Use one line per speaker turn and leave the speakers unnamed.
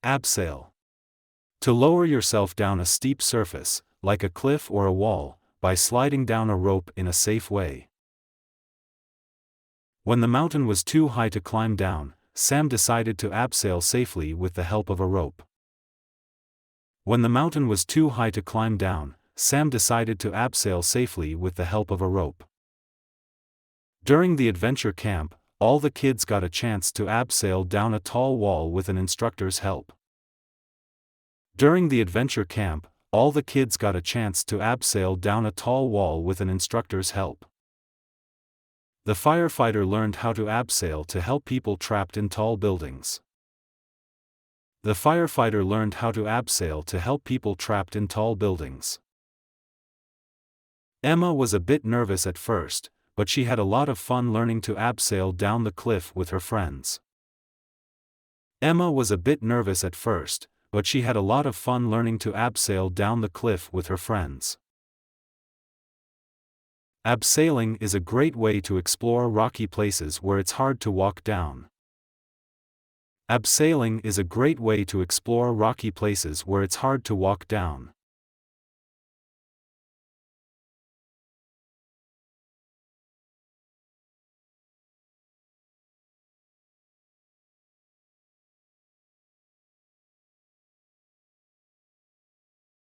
Abseil. To lower yourself down a steep surface, like a cliff or a wall, by sliding down a rope in a safe way. When the mountain was too high to climb down, Sam decided to abseil safely with the help of a rope. When the mountain was too high to climb down, Sam decided to abseil safely with the help of a rope. During the adventure camp, all the kids got a chance to abseil down a tall wall with an instructor's help. During the adventure camp, all the kids got a chance to abseil down a tall wall with an instructor's help. The firefighter learned how to abseil to help people trapped in tall buildings. The firefighter learned how to abseil to help people trapped in tall buildings. Emma was a bit nervous at first, but she had a lot of fun learning to abseil down the cliff with her friends. Emma was a bit nervous at first, but she had a lot of fun learning to abseil down the cliff with her friends. Abseiling is a great way to explore rocky places where it's hard to walk down. Abseiling is a great way to explore rocky places where it's hard to walk down.